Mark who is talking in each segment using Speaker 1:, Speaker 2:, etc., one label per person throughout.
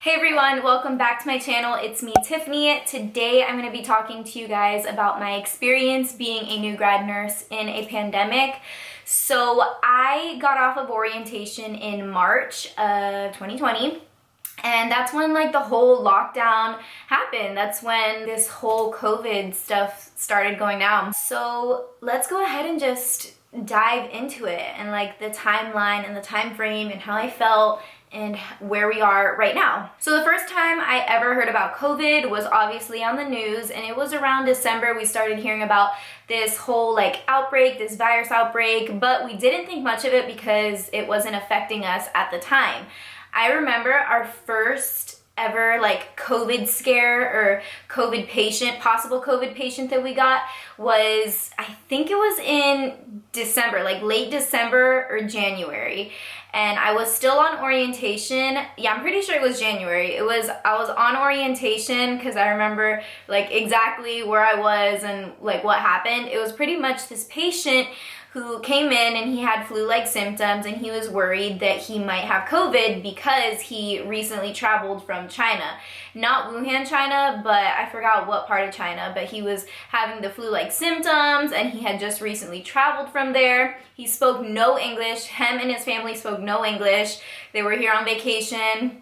Speaker 1: Hey everyone, welcome back to my channel. It's me, Tiffany. Today I'm going to be talking to you guys about my experience being a new grad nurse in a pandemic. So I got off of orientation in March of 2020. And that's when the whole lockdown happened. That's when this whole COVID stuff started going down. So let's go ahead and just dive into it and the timeline and the time frame and how I felt and where we are right now. So the first time I ever heard about COVID was obviously on the news, and it was around December we started hearing about this whole outbreak, this virus outbreak, but we didn't think much of it because it wasn't affecting us at the time. I remember our first ever COVID scare or COVID patient, possible COVID patient that we got was, I think it was in December, late December or January. And I was still on orientation. Yeah, I'm pretty sure it was January. I was on orientation because I remember exactly where I was and what happened. It was pretty much this patient who came in and he had flu-like symptoms, and he was worried that he might have COVID because he recently traveled from China. Not Wuhan, China, but I forgot what part of China, but he was having the flu-like symptoms and he had just recently traveled from there. He spoke no English. Him and his family spoke no English. They were here on vacation,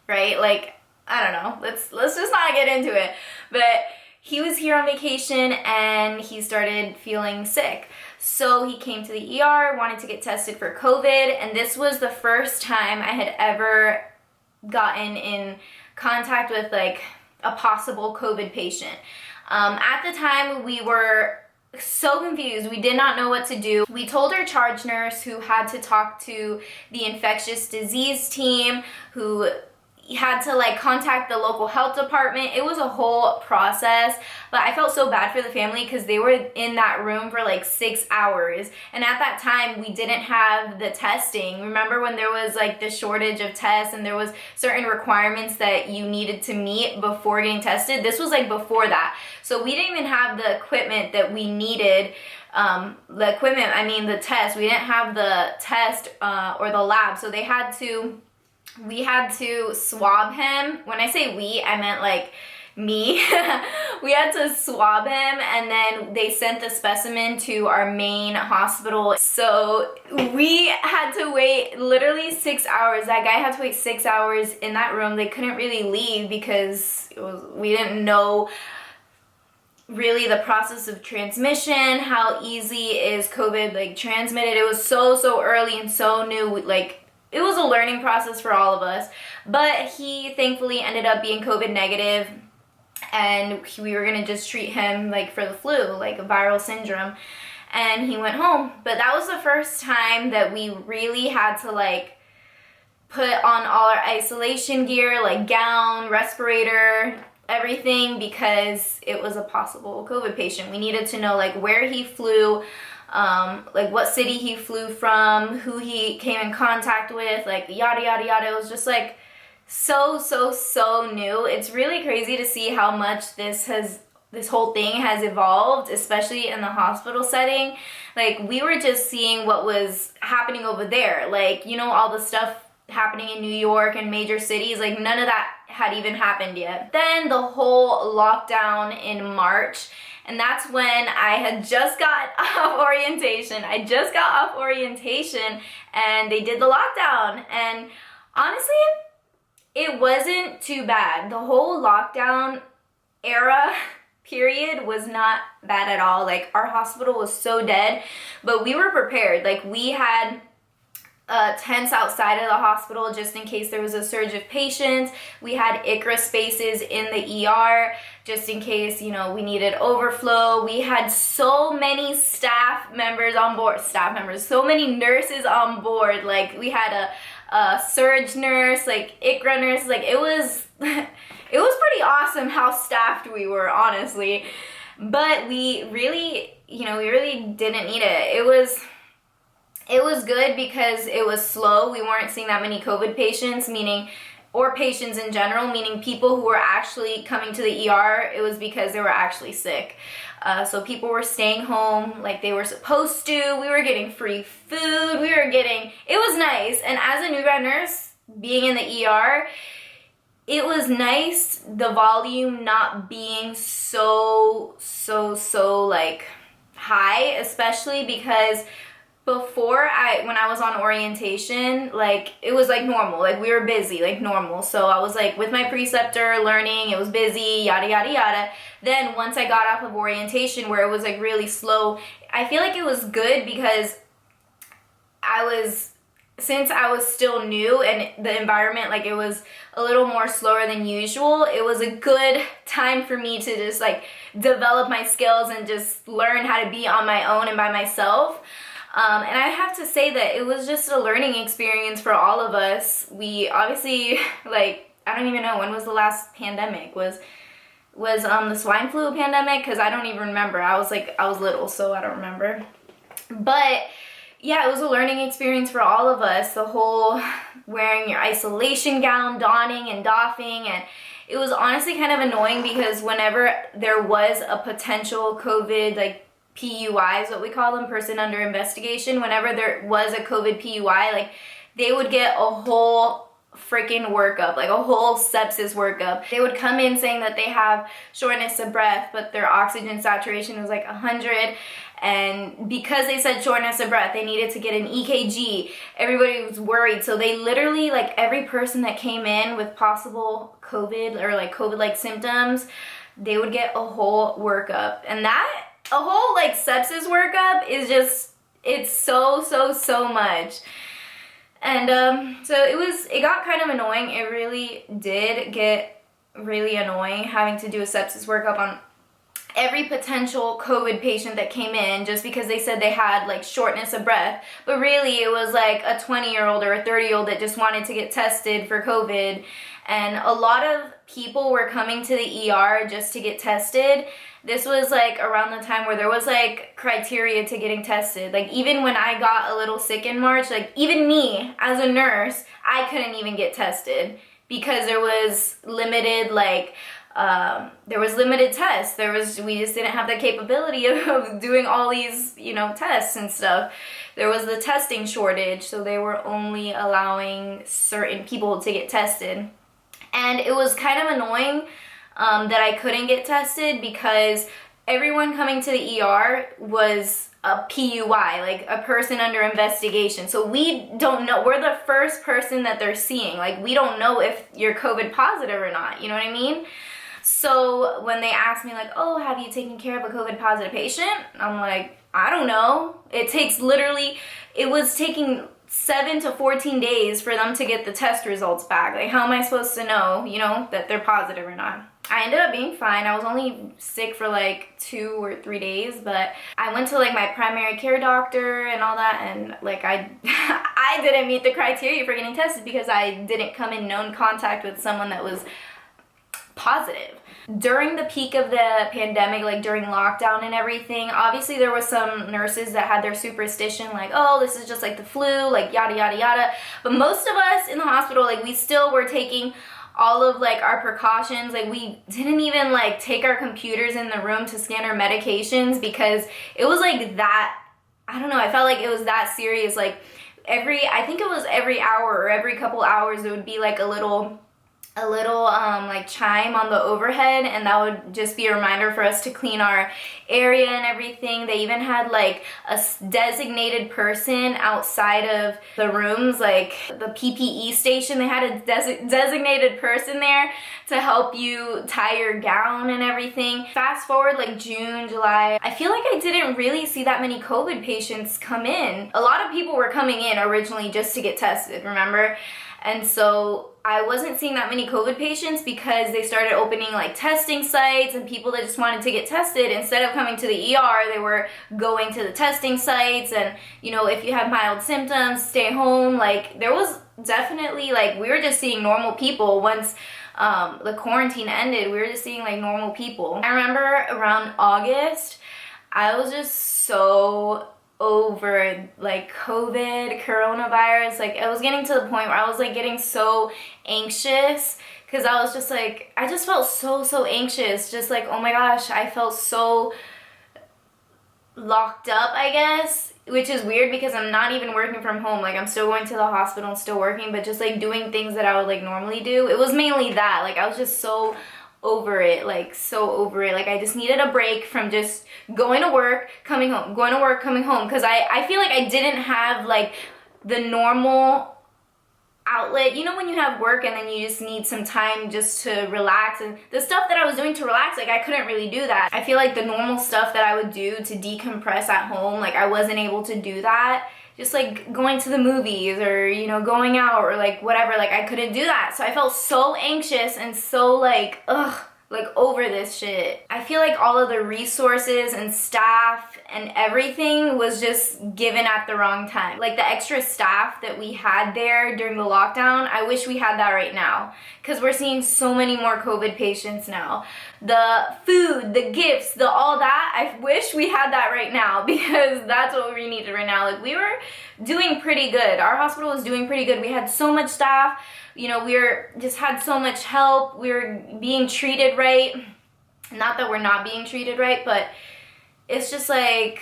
Speaker 1: right? I don't know. Let's just not get into it. But he was here on vacation and he started feeling sick. So he came to the ER, wanted to get tested for COVID, and this was the first time I had ever gotten in contact with a possible COVID patient. At the time, we were so confused. We did not know what to do. We told our charge nurse, who had to talk to the infectious disease team, who had to contact the local health department. It was a whole process, but I felt so bad for the family because they were in that room for 6 hours, and at that time we didn't have the testing. Remember when there was the shortage of tests and there was certain requirements that you needed to meet before getting tested? This was before that, so we didn't even have the equipment that we needed. The equipment, I mean the test, we didn't have the test or the lab, so we had to swab him. When I say we, I meant me. We had to swab him, and then they sent the specimen to our main hospital. So we had to wait literally 6 hours. That guy had to wait 6 hours in that room. They couldn't really leave because we didn't know really the process of transmission, how easy is COVID transmitted. It was so early and so new. It was a learning process for all of us, but he thankfully ended up being COVID negative, and we were gonna just treat him for the flu, a viral syndrome, and he went home. But that was the first time that we really had to put on all our isolation gear, gown, respirator, everything, because it was a possible COVID patient. We needed to know where he flew, what city he flew from, who he came in contact with, yada yada yada. It was just so new. It's really crazy to see how much this whole thing has evolved, especially in the hospital setting. We were just seeing what was happening over there, all the stuff happening in New York and major cities, none of that had even happened yet. Then the whole lockdown in March, and that's when I had just got off orientation. And they did the lockdown, and honestly, it wasn't too bad. The whole lockdown era period was not bad at all. Our hospital was so dead, but we were prepared. We had tents outside of the hospital just in case there was a surge of patients. We had ICRA spaces in the ER just in case, we needed overflow. We had so many staff members on board, so many nurses on board. We had a surge nurse, ICRA nurse. It was it was pretty awesome how staffed we were, honestly. But we really didn't need it. It was good because it was slow. We weren't seeing that many COVID patients, or patients in general, meaning people who were actually coming to the ER. It was because they were actually sick. So people were staying home like they were supposed to. We were getting free food. It was nice. And as a new grad nurse, being in the ER, it was nice, the volume not being so like high, especially because before when I was on orientation, like it was like normal, like we were busy, like normal. So I was like with my preceptor learning, it was busy, yada yada yada. Then once I got off of orientation where it was like really slow, I feel like it was good because since I was still new and the environment, like it was a little more slower than usual, it was a good time for me to just like develop my skills and just learn how to be on my own and by myself. And I have to say that it was just a learning experience for all of us. We obviously, like, I don't even know, when was the last pandemic? Was the swine flu pandemic? Because I don't even remember. I was little, so I don't remember. But yeah, it was a learning experience for all of us. The whole wearing your isolation gown, donning and doffing, and it was honestly kind of annoying because whenever there was a potential COVID, like PUI is what we call them, person under investigation, whenever there was a COVID PUI, like they would get a whole freaking workup, like a whole sepsis workup. They would come in saying that they have shortness of breath, but their oxygen saturation was like 100. And because they said shortness of breath, they needed to get an EKG. Everybody was worried. So they literally, like every person that came in with possible COVID or like COVID-like symptoms, they would get a whole workup. And that, a whole like sepsis workup is just, it's so much. And so it got kind of annoying. It really did get really annoying having to do a sepsis workup on every potential COVID patient that came in just because they said they had like shortness of breath. But really it was like a 20-year-old or a 30-year-old that just wanted to get tested for COVID. And a lot of people were coming to the ER just to get tested. This was like around the time where there was like criteria to getting tested. Like even when I got a little sick in March, like even me as a nurse, I couldn't even get tested because there was limited tests. We just didn't have the capability of doing all these, tests and stuff. There was the testing shortage, so they were only allowing certain people to get tested. And it was kind of annoying that I couldn't get tested because everyone coming to the ER was a PUI, like a person under investigation. So we don't know. We're the first person that they're seeing. Like we don't know if you're COVID positive or not. You know what I mean? So when they asked me like, oh, have you taken care of a COVID positive patient? I'm like, I don't know. It was taking 7 to 14 days for them to get the test results back. Like, how am I supposed to know, that they're positive or not? I ended up being fine. I was only sick for like 2 or 3 days, but I went to like my primary care doctor and all that, and like I didn't meet the criteria for getting tested because I didn't come in known contact with someone that was positive. During the peak of the pandemic, like during lockdown and everything, obviously there was some nurses that had their superstition like, oh, this is just like the flu, like yada yada yada. But most of us in the hospital, like we still were taking all of like our precautions. Like we didn't even like take our computers in the room to scan our medications because it was like that, I don't know, I felt like it was that serious. Like I think it was every hour or every couple hours there would be like a little like chime on the overhead, and that would just be a reminder for us to clean our area and everything. They even had like a designated person outside of the rooms, like the PPE station. They had a designated person there to help you tie your gown and everything. Fast forward like June, July, I feel like I didn't really see that many COVID patients come in. A lot of people were coming in originally just to get tested, remember? And so I wasn't seeing that many COVID patients because they started opening like testing sites, and people that just wanted to get tested, instead of coming to the ER, they were going to the testing sites. And if you have mild symptoms, stay home. Like there was definitely like, we were just seeing normal people. Once the quarantine ended, we were just seeing like normal people. I remember around August, I was just so over like COVID, coronavirus. Like I was getting to the point where I was like getting so anxious because I was just like, I just felt so anxious. Just like, oh my gosh, I felt so locked up, I guess, which is weird because I'm not even working from home. Like, I'm still going to the hospital and still working, but just like doing things that I would like normally do. It was mainly that. Like, I was just so over it, like so over it. Like, I just needed a break from just going to work, coming home, going to work, coming home, because I feel like I didn't have like the normal outlet. You know, when you have work and then you just need some time just to relax, and the stuff that I was doing to relax, like I couldn't really do that. I feel like the normal stuff that I would do to decompress at home, like I wasn't able to do that. Just like going to the movies or, you know, going out or like whatever, like I couldn't do that. So I felt so anxious and so like, like over this shit. I feel like all of the resources and staff and everything was just given at the wrong time. Like the extra staff that we had there during the lockdown, I wish we had that right now, because we're seeing so many more COVID patients now. The food, the gifts, the all that, I wish we had that right now, because that's what we needed right now. Like, we were doing pretty good. Our hospital was doing pretty good. We had so much staff. You know, just had so much help. We were being treated right. Not that we're not being treated right, but it's just like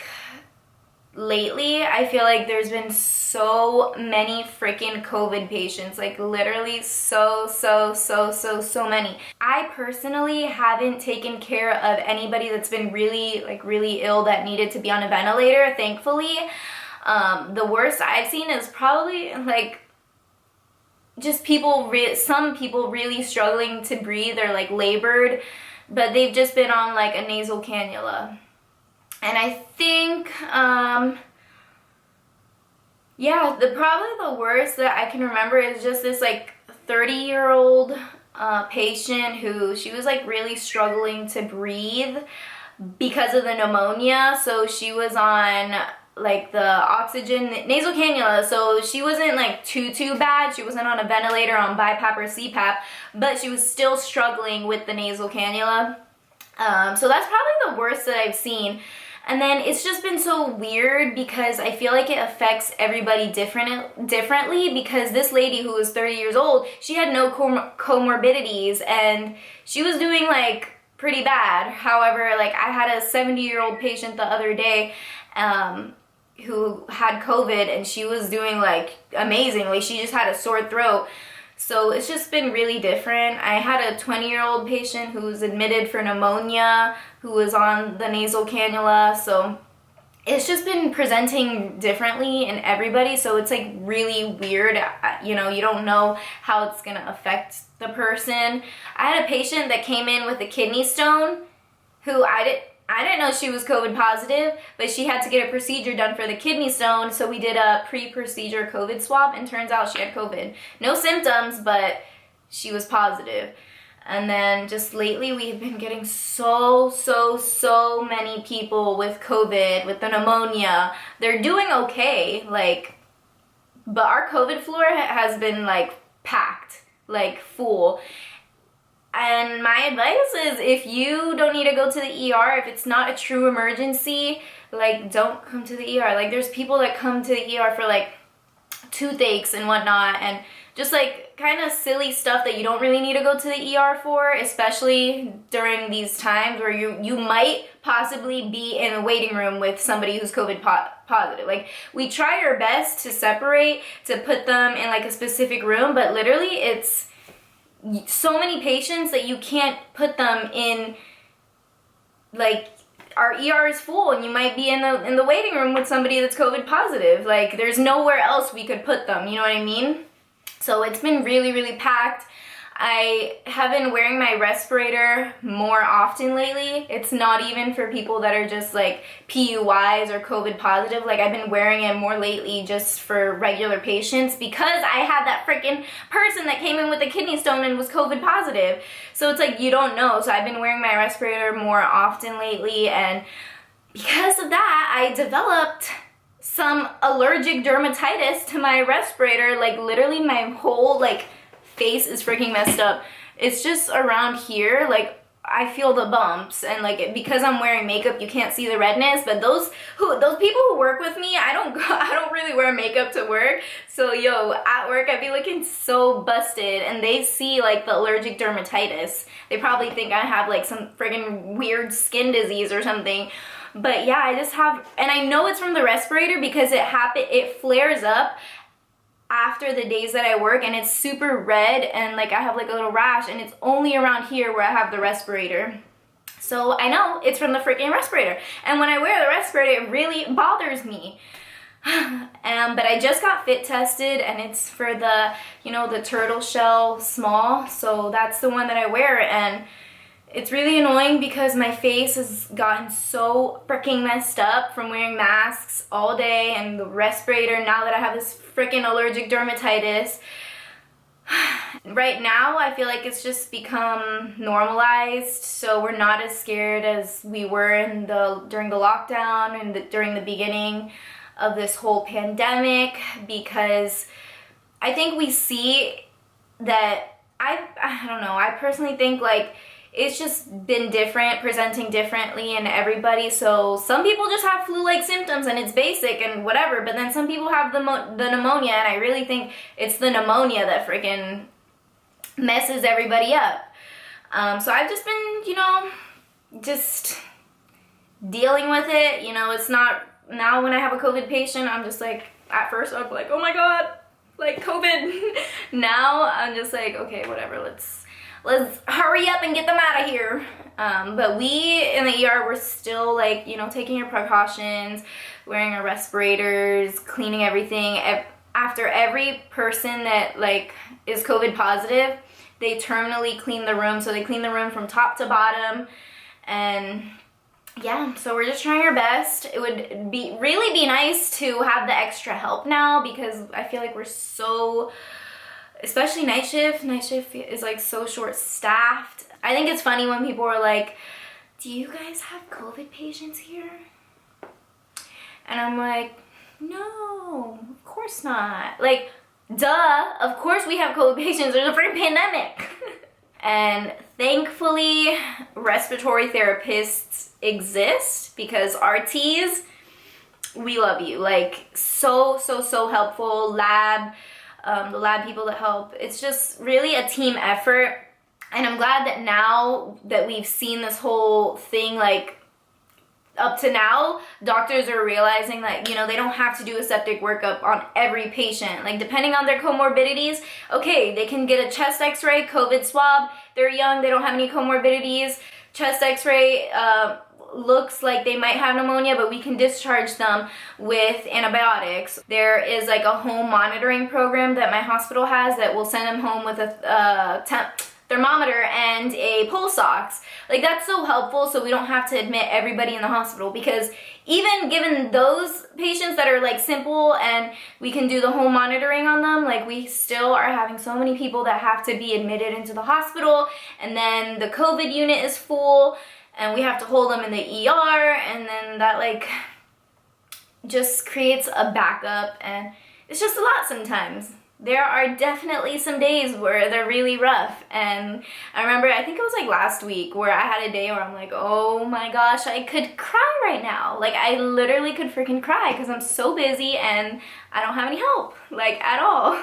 Speaker 1: lately I feel like there's been so many freaking COVID patients. Like literally so many. I personally haven't taken care of anybody that's been really ill that needed to be on a ventilator, thankfully. The worst I've seen is probably like just some people really struggling to breathe or like labored, but they've just been on like a nasal cannula. And I think, yeah, probably the worst that I can remember is just this like 30-year-old patient who, she was like really struggling to breathe because of the pneumonia. So she was on like the oxygen nasal cannula, so she wasn't like too bad. She wasn't on a ventilator on BiPAP or CPAP, but she was still struggling with the nasal cannula. So that's probably the worst that I've seen. And then it's just been so weird because I feel like it affects everybody differently, because this lady who was 30 years old, she had no comorbidities and she was doing like pretty bad. However, like I had a 70-year-old patient the other day who had COVID, and she was doing like amazingly. She just had a sore throat. So it's just been really different. I had a 20-year-old patient who was admitted for pneumonia, who was on the nasal cannula. So it's just been presenting differently in everybody. So it's like really weird. You know, you don't know how it's gonna affect the person. I had a patient that came in with a kidney stone who I didn't know she was COVID positive, but she had to get a procedure done for the kidney stone, so we did a pre-procedure COVID swab, and turns out she had COVID. No symptoms, but she was positive. And then just lately we've been getting so many people with COVID, with the pneumonia. They're doing okay, like, but our COVID floor has been like packed, like full. And my advice is, if you don't need to go to the ER, if it's not a true emergency, like don't come to the ER. Like there's people that come to the ER for like toothaches and whatnot, and just like kind of silly stuff that you don't really need to go to the ER for, especially during these times where you might possibly be in a waiting room with somebody who's COVID positive. Like, we try our best to separate, to put them in like a specific room, but literally it's so many patients that you can't put them in, like, our ER is full and you might be in the waiting room with somebody that's COVID positive. Like, there's nowhere else we could put them, you know what I mean? So it's been really packed. I have been wearing my respirator more often lately. It's not even for people that are just like PUIs or COVID positive. Like, I've been wearing it more lately just for regular patients because I had that freaking person that came in with a kidney stone and was COVID positive. So it's like, you don't know. So I've been wearing my respirator more often lately, and because of that, I developed some allergic dermatitis to my respirator. Like, literally my whole like face is freaking messed up. It's just around here, like I feel the bumps, and like because I'm wearing makeup you can't see the redness, but those people who work with me, I don't really wear makeup to work. So yo, at work I be looking so busted, and they see like the allergic dermatitis. They probably think I have like some friggin' weird skin disease or something. But yeah, I just have, and I know it's from the respirator because it flares up after the days that I work, and it's super red, and like I have like a little rash, and it's only around here where I have the respirator. So I know it's from the freaking respirator. And when I wear the respirator, it really bothers me. But I just got fit tested, and it's for the, you know, the turtle shell small. So that's the one that I wear, and it's really annoying because my face has gotten so freaking messed up from wearing masks all day and the respirator now that I have this freaking allergic dermatitis. Right now, I feel like it's just become normalized, so we're not as scared as we were during the lockdown and during the beginning of this whole pandemic, because I think we see that, I don't know, I personally think like it's just been different, presenting differently in everybody. So some people just have flu-like symptoms and it's basic and whatever, but then some people have the pneumonia, and I really think it's the pneumonia that freaking messes everybody up. So I've just been, you know, just dealing with it. You know, it's not, now when I have a COVID patient, I'm just like, at first I'm like, oh my God, like COVID. Now I'm just like, okay, whatever, let's hurry up and get them out of here. But we in the ER, we're still like, you know, taking our precautions, wearing our respirators, cleaning everything. After every person that like is COVID positive, they terminally clean the room. So they clean the room from top to bottom. And yeah, so we're just trying our best. It would really be nice to have the extra help now, because I feel like we're so, especially night shift is like so short staffed. I think it's funny when people are like, do you guys have COVID patients here? And I'm like, no, of course not. Like, duh, of course we have COVID patients. There's a freaking pandemic. And thankfully, respiratory therapists exist, because RTs, we love you. Like, so helpful. The lab people that help. It's just really a team effort. And I'm glad that now that we've seen this whole thing, like up to now, doctors are realizing that, you know, they don't have to do a septic workup on every patient. Like, depending on their comorbidities, okay, they can get a chest x-ray, COVID swab, they're young, they don't have any comorbidities, chest x-ray looks like they might have pneumonia, but we can discharge them with antibiotics. There is like a home monitoring program that my hospital has that will send them home with a thermometer and a pulse ox. Like, that's so helpful, so we don't have to admit everybody in the hospital, because even given those patients that are like simple and we can do the home monitoring on them, like we still are having so many people that have to be admitted into the hospital, and then the COVID unit is full and we have to hold them in the ER, and then that like just creates a backup, and it's just a lot sometimes. There are definitely some days where they're really rough, and I remember, I think it was like last week, where I had a day where I'm like, oh my gosh, I could cry right now. Like, I literally could freaking cry because I'm so busy and I don't have any help, like, at all.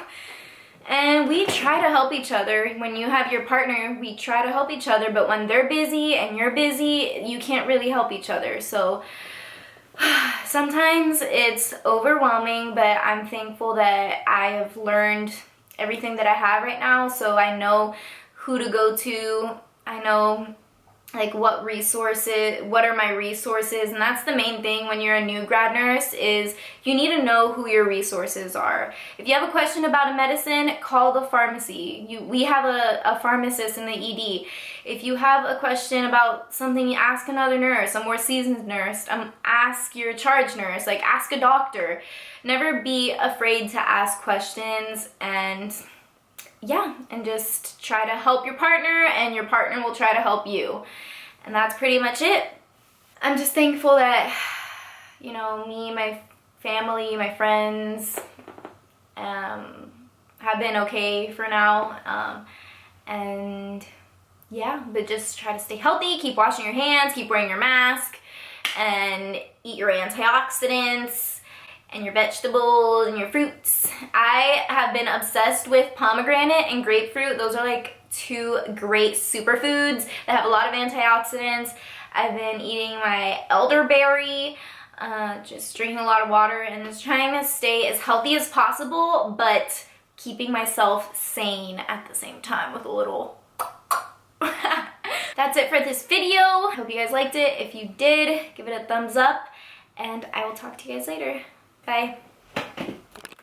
Speaker 1: And we try to help each other. When you have your partner, we try to help each other, but when they're busy and you're busy, you can't really help each other. So sometimes it's overwhelming, but I'm thankful that I have learned everything that I have right now, so I know who to go to. I know like what are my resources, and that's the main thing when you're a new grad nurse, is you need to know who your resources are. If you have a question about a medicine, call the pharmacy. We have a pharmacist in the ED. If you have a question about something, ask another nurse, a more seasoned nurse. Ask your charge nurse, like ask a doctor. Never be afraid to ask questions, and yeah, and just try to help your partner, and your partner will try to help you. And that's pretty much it. I'm just thankful that, you know, me, my family, my friends have been okay for now. And yeah, but just try to stay healthy, keep washing your hands, keep wearing your mask, and eat your antioxidants and your vegetables and your fruits. I have been obsessed with pomegranate and grapefruit. Those are like two great superfoods that have a lot of antioxidants. I've been eating my elderberry, just drinking a lot of water, and just trying to stay as healthy as possible, but keeping myself sane at the same time with a little That's it for this video. Hope you guys liked it. If you did, give it a thumbs up, and I will talk to you guys later. Bye.